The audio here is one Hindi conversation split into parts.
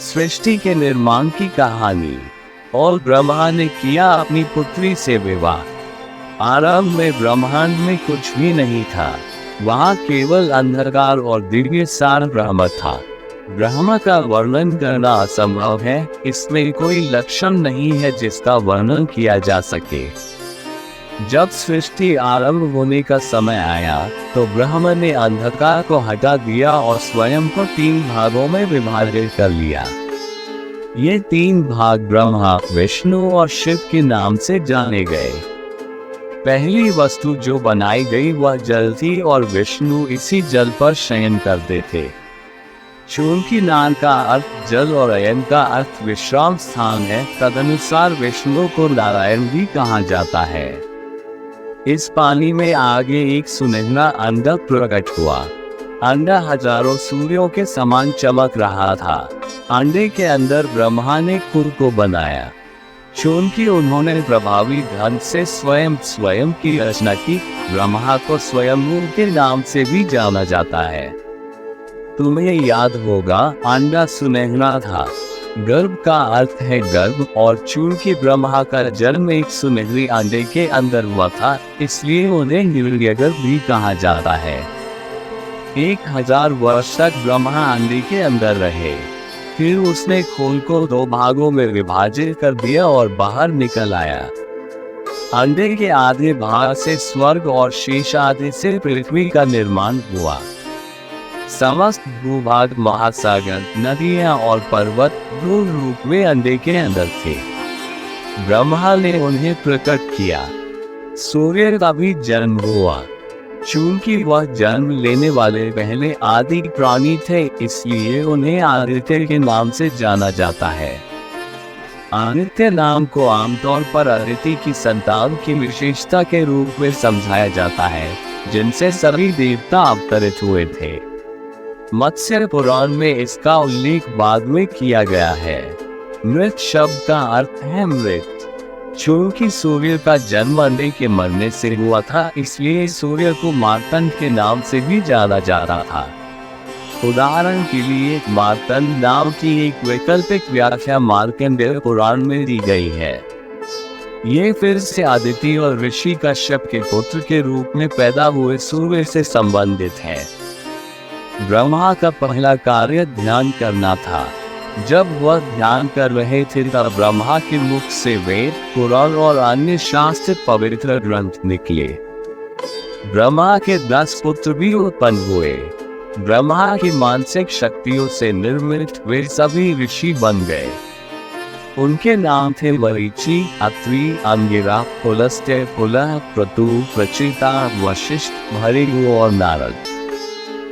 सृष्टि के निर्माण की कहानी। और ब्रह्मा ने किया अपनी पुत्री से विवाह। आरंभ में ब्रह्मांड में कुछ भी नहीं था, वहाँ केवल अंधकार और दिव्य सार ब्रह्म था। ब्रह्म का वर्णन करना असंभव है, इसमें कोई लक्षण नहीं है जिसका वर्णन किया जा सके। जब सृष्टि आरंभ होने का समय आया तो ब्रह्म ने अंधकार को हटा दिया और स्वयं को 3 भागों में विभाजित कर लिया। ये 3 भाग ब्रह्मा, विष्णु और शिव के नाम से जाने गए। पहली वस्तु जो बनाई गई वह जल थी और विष्णु इसी जल पर शयन करते थे। चूंकि नान का अर्थ जल और अयन का अर्थ विश्राम स्थान है, तदनुसार विष्णु को नारायण भी कहा जाता है। इस पानी में आगे एक सुनहरा अंडा प्रकट हुआ। अंडा हजारों सूर्यों के समान चमक रहा था। अंडे के अंदर ब्रह्मा ने खुद को बनाया। चूंकि उन्होंने प्रभावी ढंग से स्वयं की रचना की, ब्रह्मा को स्वयंभू के नाम से भी जाना जाता है। तुम्हें याद होगा, अंडा सुनहरा था। गर्भ का अर्थ है गर्भ, और चूंकि ब्रह्मा का जन्म एक सुनहरी अंडे के अंदर हुआ था, इसलिए उन्हें हिरण्यगर्भ भी कहा जाता है। 1000 वर्ष तक ब्रह्मा अंडे के अंदर रहे। फिर उसने खोल को 2 भागों में विभाजित कर दिया और बाहर निकल आया। अंडे के आधे भाग से स्वर्ग और शेष आधे से पृथ्वी का निर्माण हुआ। समस्त भूभाग, महासागर, नदियां और पर्वत रूप रूप में अंडे के अंदर थे। ब्रह्मा ने उन्हें प्रकट किया। सूर्य का भी जन्म हुआ। चूंकि वह जन्म लेने वाले पहले आदि प्राणी थे, इसलिए उन्हें आदित्य के नाम से जाना जाता है। आदित्य नाम को आमतौर पर अदिति की संतान की विशेषता के रूप में समझाया जाता है, जिनसे सभी देवता अवतरित हुए थे। मत्स्य पुराण में इसका उल्लेख बाद में किया गया है। मृत शब्द का अर्थ है मृत। चूंकि सूर्य का जन्म अंडे के मरने से हुआ था, इसलिए सूर्य को मार्तंड के नाम से भी जाना जाता था। उदाहरण के लिए, मार्तंड नाम की एक वैकल्पिक व्याख्या मार्कंडेय पुराण में दी गई है। ये फिर से आदिति और ऋषि कश्यप के पुत्र के रूप में पैदा हुए सूर्य से संबंधित है। ब्रह्मा का पहला कार्य ध्यान करना था। जब वह ध्यान कर रहे थे तब ब्रह्मा के मुख से वेद, पुराण और अन्य शास्त्र पवित्र ग्रंथ निकले। ब्रह्मा के 10 पुत्र भी उत्पन्न हुए। ब्रह्मा की मानसिक शक्तियों से निर्मित वे सभी ऋषि बन गए। उनके नाम थे मरीचि, अत्रि, अंगिरा, पुलस्त्य, पुलह, क्रतु, प्रचिता, वशिष्ठ, भृगु और नारद।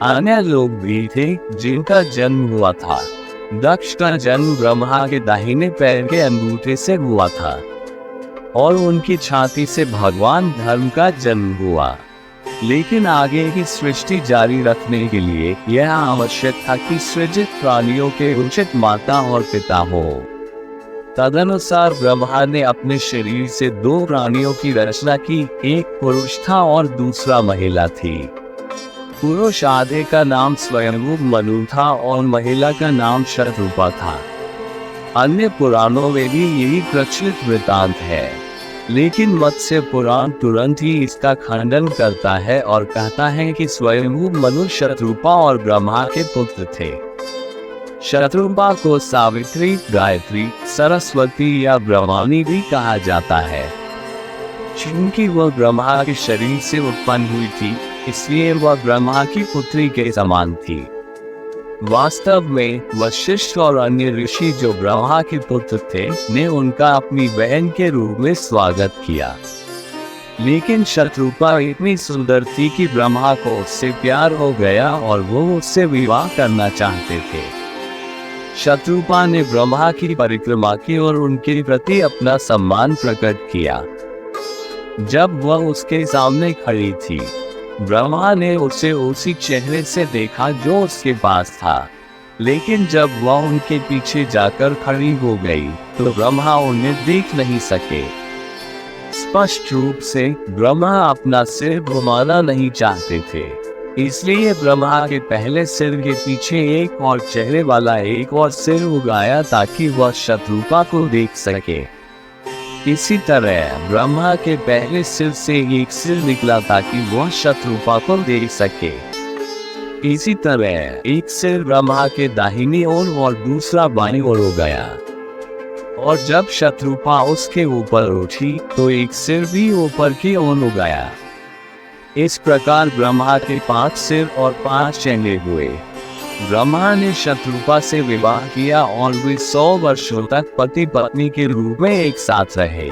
अन्य लोग भी थे जिनका जन्म हुआ था। दक्ष का जन्म ब्रह्मा के दाहिने पैर के अंगूठे से हुआ था और उनकी छाती से भगवान धर्म का जन्म हुआ। लेकिन आगे की सृष्टि जारी रखने के लिए यह आवश्यक था कि सृजित प्राणियों के उचित माता और पिता हो। तदनुसार ब्रह्मा ने अपने शरीर से 2 प्राणियों की रचना की। एक पुरुष था और दूसरा महिला थी। पुरुष आधे का नाम स्वयंभू मनु था और महिला का नाम शतरूपा था। अन्य पुराणों में भी यही प्रचलित वृत्तांत है, लेकिन मत्स्य पुराण तुरंत ही इसका खंडन करता है और कहता है कि स्वयंभू मनु शतरूपा और ब्रह्मा के पुत्र थे। शतरूपा को सावित्री, गायत्री, सरस्वती या ब्रह्माणी भी कहा जाता है। चूंकि वह ब्रह्मा के शरीर से उत्पन्न हुई थी, इसलिए वह ब्रह्मा की पुत्री के समान थी। वास्तव में वशिष्ठ और अन्य ऋषि जो ब्रह्मा के पुत्र थे, ने उनका अपनी बहन के रूप में स्वागत किया। लेकिन शतरूपा इतनी सुंदर थी कि ब्रह्मा को उससे प्यार हो गया और वो उससे विवाह करना चाहते थे। शतरूपा ने ब्रह्मा की परिक्रमा की और उनके प्रति अपना सम्मान प्रकट किया। जब वह उसके सामने खड़ी थी, ब्रह्मा ने उसे उसी चेहरे से देखा जो उसके पास था। लेकिन जब वह उनके पीछे जाकर खड़ी हो गई तो ब्रह्मा उन्हें देख नहीं सके। स्पष्ट रूप से ब्रह्मा अपना सिर घुमाना नहीं चाहते थे। इसलिए ब्रह्मा के पहले सिर के पीछे एक और चेहरे वाला एक और सिर उगाया ताकि वह शत्रुपा को देख सके। इसी तरह ब्रह्मा के पहले सिर से एक सिर निकला ताकि वह शत्रुपा को देख सके। इसी तरह एक सिर ब्रह्मा के दाहिनी ओर और दूसरा बाईं ओर हो गया, और जब शत्रुपा उसके ऊपर उठी तो एक सिर भी ऊपर की ओर हो गया। इस प्रकार ब्रह्मा के 5 सिर और 5 चेहरे हुए। ब्रह्मा ने शत्रुपा से विवाह किया और वे 100 वर्षों तक पति पत्नी के रूप में एक साथ रहे।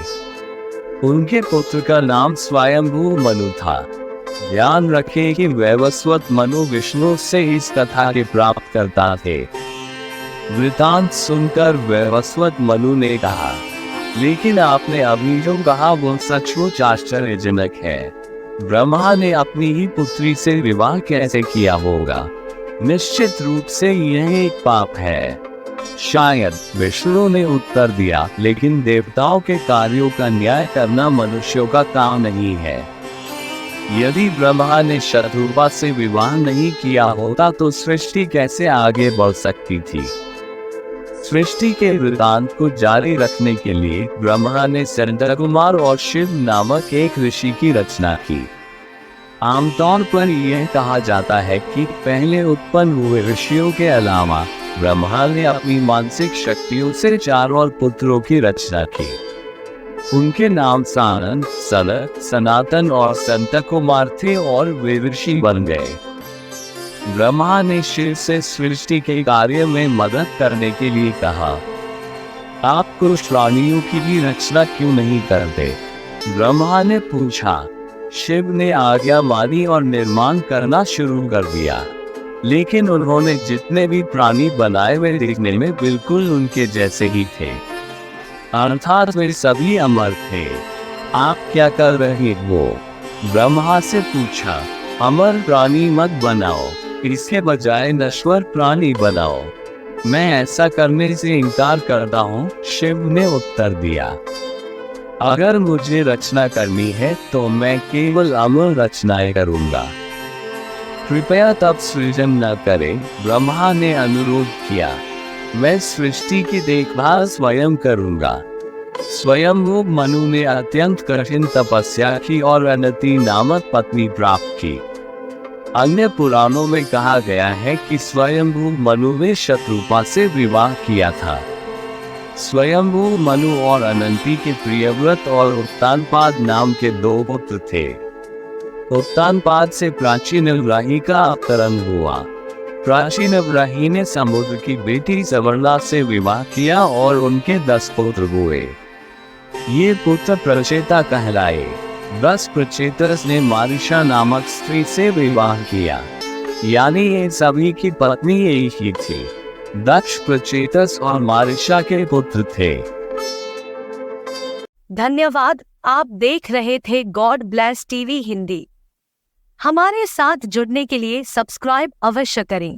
उनके पुत्र का नाम स्वयंभू मनु था। ध्यान रखें कि वैवस्वत मनु विष्णु से इस कथा के प्राप्त करता थे। वृतांत सुनकर वैवस्वत मनु ने कहा, लेकिन आपने अभी जो कहा वो सचमुच आश्चर्यजनक है। ब्रह्मा ने अपनी ही पुत्री से विवाह कैसे किया होगा? निश्चित रूप से यह एक पाप है। शायद, विष्णु ने उत्तर दिया, लेकिन देवताओं के कार्यों का न्याय करना मनुष्यों का काम नहीं है। यदि ब्रह्मा ने शत्रुपा से विवाह नहीं किया होता तो सृष्टि कैसे आगे बढ़ सकती थी? सृष्टि के वृतांत को जारी रखने के लिए ब्रह्मा ने संतकुमार और शिव नामक एक ऋषि की रचना की। आमतौर पर यह कहा जाता है कि पहले उत्पन्न हुए ऋषियों के अलावा ब्रह्मा ने अपनी मानसिक शक्तियों से 4 और पुत्रों की रचना की। उनके नाम सानंद, सनक, सनातन और संतकुमार थे और वे ऋषि बन गए। ब्रह्मा ने शिव से सृष्टि के कार्य में मदद करने के लिए कहा, आप कुछ प्राणियों की भी रचना क्यों नहीं करते? ब्रह्मा ने पूछा। शिव ने आज्ञा मानी और निर्माण करना शुरू कर दिया, लेकिन उन्होंने जितने भी प्राणी बनाए वे दिखने में बिल्कुल उनके जैसे ही थे, अर्थात वे सभी अमर थे। आप क्या कर रहे हो? ब्रह्मा से पूछा। अमर प्राणी मत बनाओ, इसके बजाय नश्वर प्राणी बनाओ। मैं ऐसा करने से इनकार करता हूँ, शिव ने उत्तर दिया। अगर मुझे रचना करनी है तो मैं केवल अमर रचनाएं करूँगा। कृपया तब सृजन न करें, ब्रह्मा ने अनुरोध किया। मैं सृष्टि की देखभाल स्वयं करूँगा। स्वयंभू मनु ने अत्यंत कठिन तपस्या की और अनति नामक पत्नी प्राप्त की। अन्य पुराणों में कहा गया है कि स्वयंभू मनु ने शत्रुपा से विवाह किया था। स्वयंभू मनु और अनंती के प्रियव्रत और उत्तानपाद नाम के 2 पुत्र थे। उत्तानपाद से प्राचीन अवराही का अवतरण हुआ। प्राचीन अवराही ने समुद्र की बेटी सवर्णा से विवाह किया और उनके 10 पुत्र हुए। ये पुत्र प्रचेता कहलाए। 10 प्रचेतस ने मारिशा नामक स्त्री से विवाह किया, यानी ये सभी की पत्नी एक ही थी। दक्ष प्रचेतस और मारिशा के पुत्र थे। धन्यवाद। आप देख रहे थे गॉड ब्लेस टीवी हिंदी। हमारे साथ जुड़ने के लिए सब्सक्राइब अवश्य करें।